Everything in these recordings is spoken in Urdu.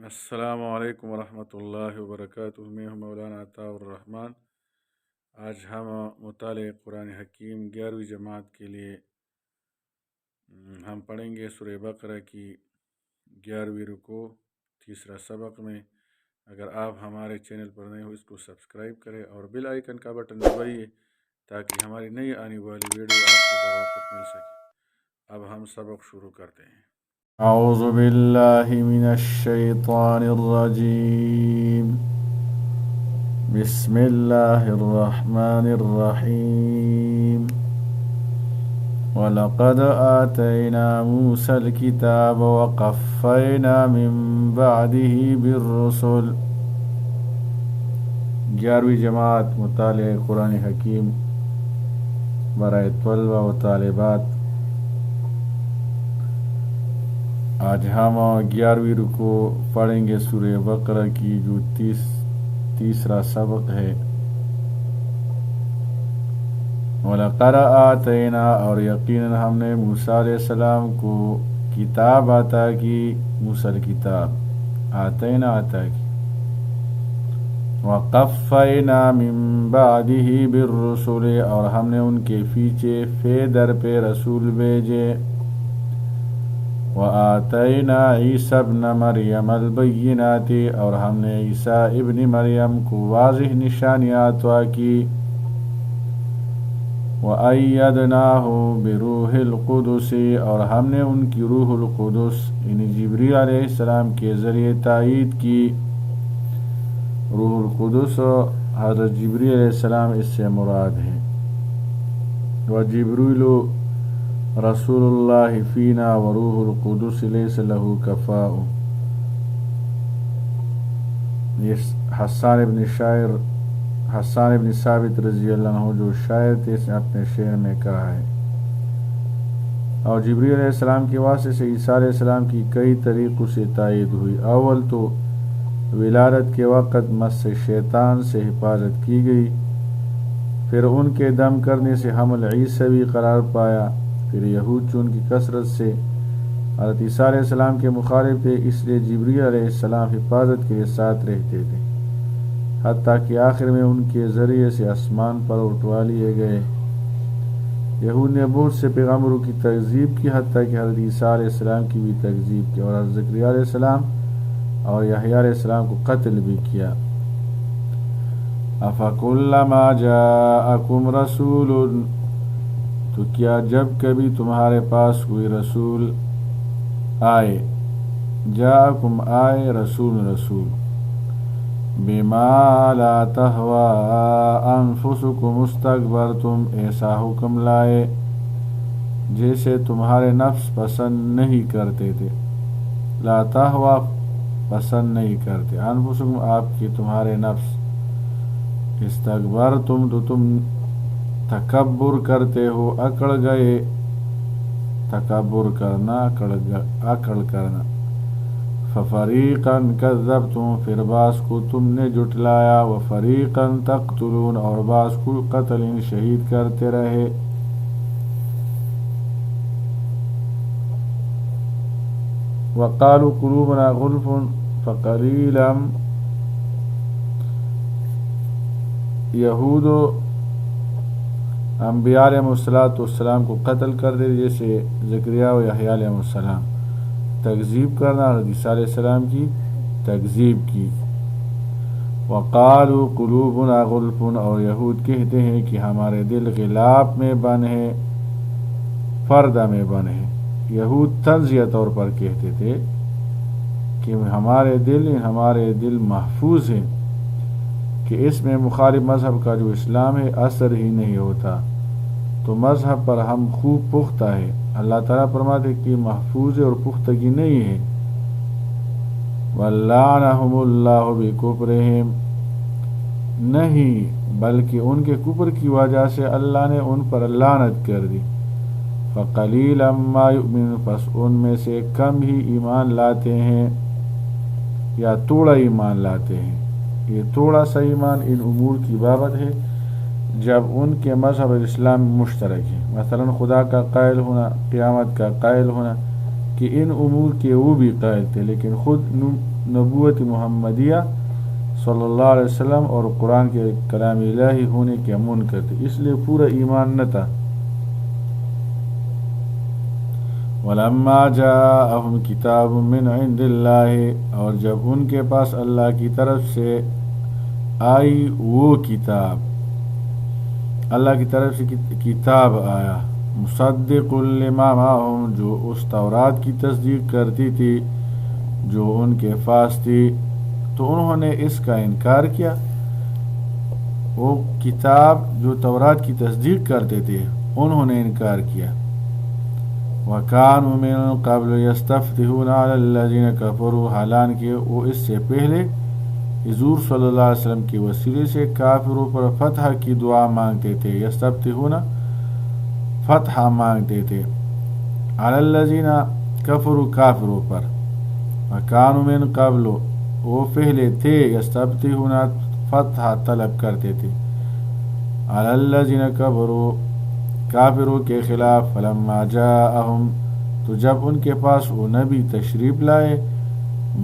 السلام علیکم ورحمۃ اللہ وبرکاتہ۔ میں ہوں مولانا عطاء الرحمن۔ آج ہم مطالعہ قرآن حکیم 11ویں جماعت کے لیے ہم پڑھیں گے سورہ بقرہ کی 11ویں رکوع تیسرا سبق میں۔ اگر آپ ہمارے چینل پر نئے ہو اس کو سبسکرائب کریں اور بیل آئیکن کا بٹن دبائیے تاکہ ہماری نئی آنے والی ویڈیو آپ کو بروقت مل سکے۔ اب ہم سبق شروع کرتے ہیں۔ اعوذ باللہ من الشیطان الرجیم، بسم اللہ الرحمن الرحیم۔ وَلَقَدْ آتَيْنَا مُوسَى الْكِتَابَ وَقَفَّيْنَا مِن بَعْدِهِ بِالرُّسُلِ۔ 11ویں جماعت مطالعہ قرآن حکیم برائے طلبہ و طالبات۔ آج ہم 11ویں رکوع پڑھیں گے سورہ بقرہ کی جو تیسرا سبق ہے۔ وَلَقَدْ آتَيْنَا، اور یقیناً ہم نے موسیٰ علیہ السلام کو کتاب عطا کی، موسیٰ کتاب آتینا عطا کی۔ وَقَفَّيْنَا مِن بَعْدِهِ بِالرُّسُلِ، اور ہم نے ان کے پیچھے فے در پہ رسول بھیجے۔ وَآتَيْنَا عِیسیٰ ابْنَ مَرْیَمَ الْبَیِّنَاتِ، اور ہم نے عیسیٰ ابن مریم کو واضح نشانیاں عطا کی۔ وَأَیَّدْنَاهُ بِرُوحِ الْقُدُسِ، اور ہم نے ان کی روح القدس یعنی جبریل علیہ السلام کے ذریعے تائید کی۔ روح القدس حضرت جبریل علیہ السلام اس سے مراد ہے۔ وَجِبْرِیلُ رسول اللہ فینا وروح القدس لیس لہ کفاء۔ یہ حسان ابن ثابت رضی اللہ عنہ جو شاعر تھے اس نے اپنے شعر میں کہا ہے۔ اور جبریل علیہ السلام کے واسطے سے عیسیٰ علیہ السلام کی کئی طریقوں سے تائید ہوئی۔ اول تو ولادت کے وقت مس شیطان سے حفاظت کی گئی، پھر ان کے دم کرنے سے حمل عیسوی قرار پایا، پھر یہود جو ان کی کثرت سے حضرت عیسیٰ علیہ السلام کے مخالف تھے اس لیے جبریل علیہ السلام حفاظت کے لیے ساتھ رہتے تھے، حتیٰ کہ آخر میں ان کے ذریعے سے آسمان پر اٹھوا لیے گئے۔ یہود نے بہت سے پیغمبروں کی تکذیب کی، حتیٰ کہ حضرت عیسیٰ علیہ السلام کی بھی تکذیب کی، اور حضرت زکریا علیہ السلام اور یحییٰ علیہ السلام کو قتل بھی کیا۔ أَفَكُلَّمَا جَاءَكُمْ رَسُولٌ، تو کیا جب کبھی تمہارے پاس کوئی رسول آئے، جاءکم آئے رسول بما لا تہوی انفسکم استکبرتم، ایسا حکم لائے جیسے تمہارے نفس پسند نہیں کرتے تھے۔ لا تہوی پسند نہیں کرتے، انفسکم آپ کی تمہارے نفس، استکبرتم تو تم تکبر کرتے ہو، اکڑ گئے، تکبر کرنا اکڑ کرنا۔ فَفَرِيقًا كَذَّبْتُمْ، پھر بعض کو تم نے جھٹلایا، وَفَرِيقًا تَقْتُلُونَ، اور بعض کو قتل شہید کرتے رہے۔ وَقَالُوا قُلُوبُنَا غُلْفٌ فَقَلِيلًا، یہود انبیاء علیہ السلام کو قتل کر دے، جیسے زکریا و یحییٰ علیہ السلام، تکذیب کرنا، حضرت عیسیٰ علیہ السلام کی تکذیب کی۔ وَقَالُوا قُلُوبُنَا غُلْفٌ، اور یہود کہتے ہیں کہ ہمارے دل غلاف میں بند ہے، پردہ میں بند ہے۔ یہود طنزیہ طور پر کہتے تھے کہ ہمارے دل محفوظ ہیں، کہ اس میں مخالف مذہب کا جو اسلام ہے اثر ہی نہیں ہوتا، تو مذہب پر ہم خوب پختہ ہے۔ اللہ تعالیٰ فرماتے کہ محفوظ اور پختگی نہیں ہے۔ وَلَّعَنَهُمُ اللَّهُ بِكُفْرِهِمْ، نہیں بلکہ ان کے کفر کی وجہ سے اللہ نے ان پر لعنت کر دی۔ فَقَلِيلًا مَا يُؤْمِنُونَ، پس ان میں سے کم ہی ایمان لاتے ہیں، یا تھوڑا ایمان لاتے ہیں۔ یہ تھوڑا سا ایمان ان امور کی بابت ہے جب ان کے مذہب اسلام مشترک ہے، مثلا خدا کا قائل ہونا، قیامت کا قائل ہونا، کہ ان امور کے وہ بھی قائل تھے لیکن خود نبوت محمدیہ صلی اللہ علیہ وسلم اور قرآن کے کلام الہی ہونے کے منکر تھے، اس لیے پورا ایمان نہ تھا۔ وَلَمَّا جَاءَهُمْ كِتَابٌ مِّنْ عِندِ اللَّهِ، اور جب ان کے پاس اللہ کی طرف سے آئی وہ کتاب، اللہ کی طرف سے کتاب آیا، مصدق لما معهم، جو اس تورات کی تصدیق کرتی تھی جو ان کے پاس تھی، تو انہوں نے اس کا انکار کیا۔ وہ کتاب جو تورات کی تصدیق کرتے تھے انہوں نے انکار کیا۔ وَكَانُوا مِن قَبْلُ يَسْتَفْتِحُونَ عَلَى الَّذِينَ كَفَرُوا، حالانکہ وہ اس سے پہلے حضور صلی اللہ علیہ وسلم کے وسیلے سے کافروں پر فتح کی دعا مانگتے تھے۔ یستفتحون فتح مانگتے تھے، علی الذین کفروا کافروں پر، وکانوا من قبل وہ پہلے تھے، یستفتحون فتح طلب کرتے تھے، علی الذین کفروا کافروں کے خلاف، فلما جاءہم تو جب ان کے پاس وہ نبی تشریف لائے،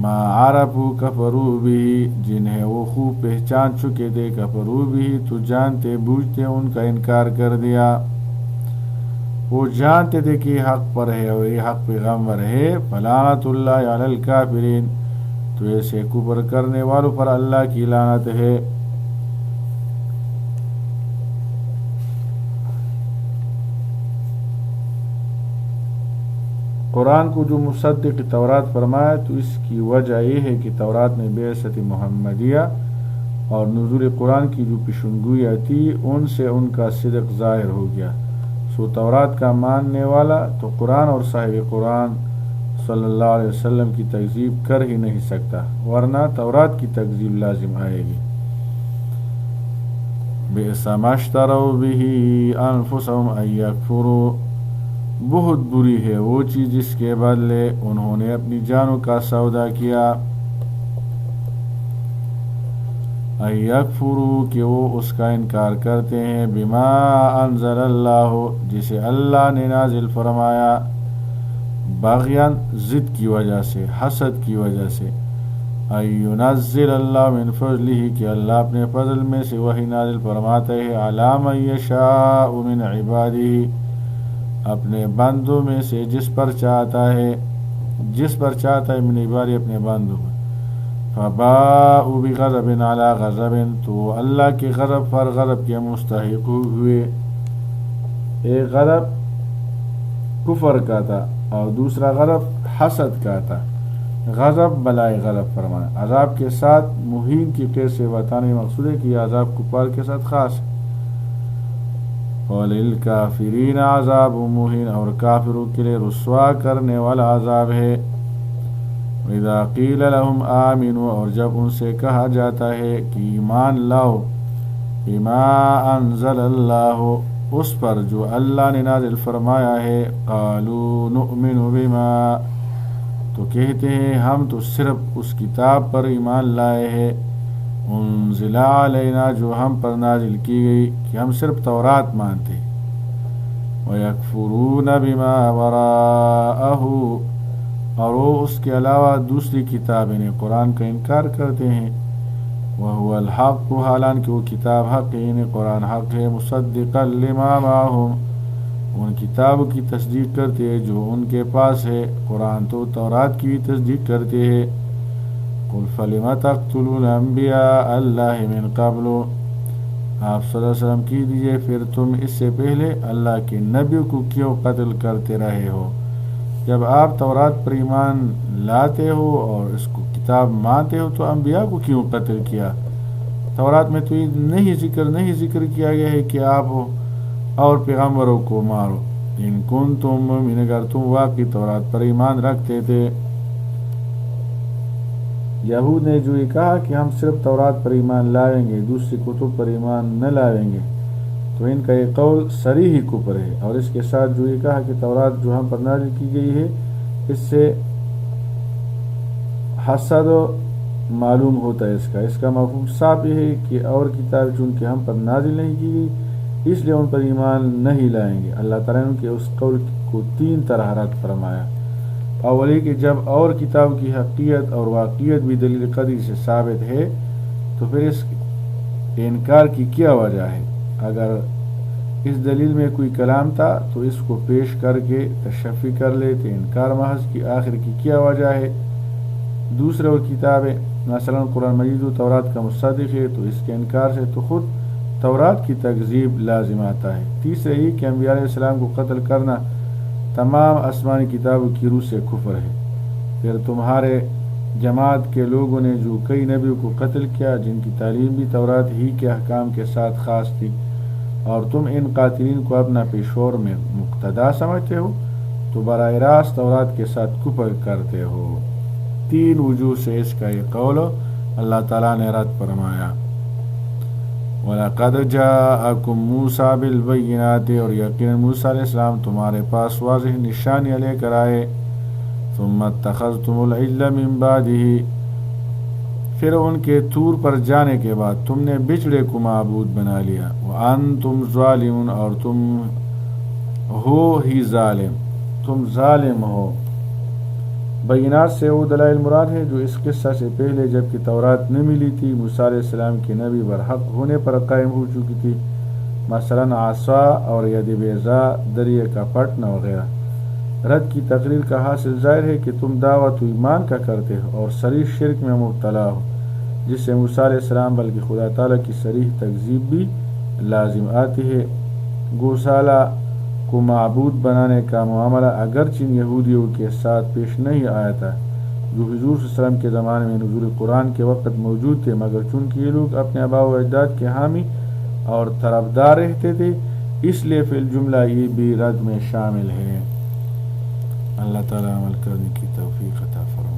ما عرفوا کفروا بھی جنہیں وہ خوب پہچان چکے تھے، کفروا بھی تو جانتے بوجھتے ان کا انکار کر دیا۔ وہ جانتے تھے کہ حق پر ہے اور یہ حق پیغمبر ہے، فلعنت اللہ علی الکافرین تو ایسے کفر کرنے والوں پر اللہ کی لعنت ہے۔ قرآن کو جو مصدق تورات فرمایا تو اس کی وجہ یہ ہے کہ تورات میں بعثت محمدیہ اور نزول قرآن کی جو پیشنگوئیاں تھی ان سے ان کا صدق ظاہر ہو گیا۔ سو تورات کا ماننے والا تو قرآن اور صاحب قرآن صلی اللہ علیہ وسلم کی تکذیب کر ہی نہیں سکتا، ورنہ تورات کی تکذیب لازم آئے گی۔ بئس ما اشتروا به انفسهم ان یکفروا، بہت بری ہے وہ چیز جس کے بدلے انہوں نے اپنی جانوں کا سودا کیا، ان یکفروا کہ وہ اس کا انکار کرتے ہیں، بما انزل اللہ جسے اللہ نے نازل فرمایا، باغیاً ضد کی وجہ سے، حسد کی وجہ سے، ان ینزل اللہ من فضلہ کہ اللہ اپنے فضل میں سے وہی نازل فرماتا ہے، علی من یشاء من عبادہ اپنے بندوں میں سے جس پر چاہتا ہے من عبادی اپنے بندوں میں، فباءوا بغضب علی غضب تو اللہ کے غضب پر غضب کے مستحق ہوئے۔ ایک غضب کفر کا تھا اور دوسرا غضب حسد کا تھا۔ غضب بلائے غضب فرمانا، عذاب کے ساتھ مہین کی قید سے بتانے مقصود ہے کہ یہ عذاب کفار کے ساتھ خاص ہے۔ وَلِلْكَافِرِينَ عذاب مہین اور کافروں کے لیے رسوا کرنے والا عذاب ہے۔ وَإِذَا قِيلَ لَهُمْ آمِنُوا اور جب ان سے کہا جاتا ہے کہ ایمان لاؤ، بِمَا أَنزَلَ اللَّهُ اس پر جو اللہ نے نازل فرمایا ہے، قَالُوا نُؤْمِنُ بِمَا تو کہتے ہیں ہم تو صرف اس کتاب پر ایمان لائے ہیں، انزل علینا جو ہم پر نازل کی گئی، کہ ہم صرف تورات مانتے، وَيَكْفُرُونَ بِمَا وَرَاءَهُ اور وہ اس کے علاوہ دوسری کتابیں قرآن کا انکار کرتے ہیں، وَهُوَ الْحَقُّ حالانکہ وہ کتاب حق ہے، یعنی قرآن حق ہے، مصدقا لما معهم ان کتابوں کی تصدیق کرتے ہیں جو ان کے پاس ہے، قرآن تو تورات کی بھی تصدیق کرتے ہیں۔ قل فلم تقتلون انبیاء اللہ من قبل آپ صلی اللہ علیہ وسلم کی دیجئے پھر تم اس سے پہلے اللہ کے نبیوں کو کیوں قتل کرتے رہے ہو؟ جب آپ تورات پر ایمان لاتے ہو اور اس کو کتاب مانتے ہو تو انبیاء کو کیوں قتل کیا؟ تورات میں تو یہ نہیں ذکر کیا گیا ہے کہ آپ اور پیغمبروں کو مارو، ان کنتم مؤمنین اگر تم واقعی تورات پر ایمان رکھتے تھے۔ یہود نے جو یہ کہا کہ ہم صرف تورات پر ایمان لائیں گے، دوسری کتب پر ایمان نہ لائیں گے، تو ان کا یہ قول صریح کفر ہے، اور اس کے ساتھ جو یہ کہا کہ تورات جو ہم پر نازل کی گئی ہے اس سے حسد معلوم ہوتا ہے، اس کا مفہوم صاف یہ ہے کہ اور کتاب چون کہ ہم پر نازل نہیں کی گئی اس لیے ان پر ایمان نہیں لائیں گے۔ اللہ تعالیٰ نے ان کے اس قول کو 3 طرح رد فرمایا۔ اولی کہ جب اور کتاب کی حقیقت اور واقعیت بھی دلیل قطعی سے ثابت ہے تو پھر اس انکار کی کیا وجہ ہے؟ اگر اس دلیل میں کوئی کلام تھا تو اس کو پیش کر کے تشفی کر لیتے، انکار محض کی آخر کی کیا وجہ ہے؟ دوسرے وہ کتابیں مثلا قرآن مجید و تورات کا مصدق ہے تو اس کے انکار سے تو خود تورات کی تکذیب لازم آتا ہے۔ تیسرے یہ کہ انبیاء علیہ السلام کو قتل کرنا تمام آسمانی کتابوں کی روح سے کفر ہے۔ پھر تمہارے جماعت کے لوگوں نے جو کئی نبیوں کو قتل کیا جن کی تعلیم بھی تورات ہی کے احکام کے ساتھ خاص تھی، اور تم ان قاتلین کو اپنا پیشور میں مقتدا سمجھتے ہو تو براہ راست تورات کے ساتھ کفر کرتے ہو۔ تین وجوہ سے اس کا یہ قول اللہ تعالیٰ نے رد فرمایا۔ وَلَقَدْ جَاءَكُمْ مُوسَىٰ بِالْبَيِّنَاتِ، اور یقیناً موسیٰ علیہ السلام تمہارے پاس واضح نشانیاں لے کر آئے۔ ثُمَّ اتَّخَذْتُمُ الْعِجْلَ مِن بَعْدِهِ، پھر ان کے طور پر جانے کے بعد تم نے بچڑے کو معبود بنا لیا۔ وَأَنْتُمْ ظَالِمُونَ، اور تم ہو ہی ظالم، تم ظالم ہو۔ بینات سے وہ دلائل مراد ہے جو اس قصہ سے پہلے جب کہ تورات نہ ملی تھی موسیٰ علیہ السلام کی نبی برحق ہونے پر قائم ہو چکی تھی، مثلا عصا اور ید بیضاء، دریا کا پٹنا وغیرہ۔ رد کی تقریر کا حاصل ظاہر ہے کہ تم دعوت و ایمان کا کرتے ہو اور صریح شرک میں مبتلا ہو، جس سے موسیٰ علیہ السلام بلکہ خدا تعالیٰ کی صریح تکذیب بھی لازم آتی ہے۔ گوسالہ کو معبود بنانے کا معاملہ اگرچہ یہودیوں کے ساتھ پیش نہیں آیا تھا جو حضور صلی اللہ علیہ وسلم کے زمانے میں نزول قرآن کے وقت موجود تھے، مگر چونکہ یہ لوگ اپنے آباء و اجداد کے حامی اور طرفدار رہتے تھے اس لیے فی الجملہ یہ بھی رد میں شامل ہے۔ اللہ تعالیٰ عمل کرنے کی توفیق عطا فرمائے۔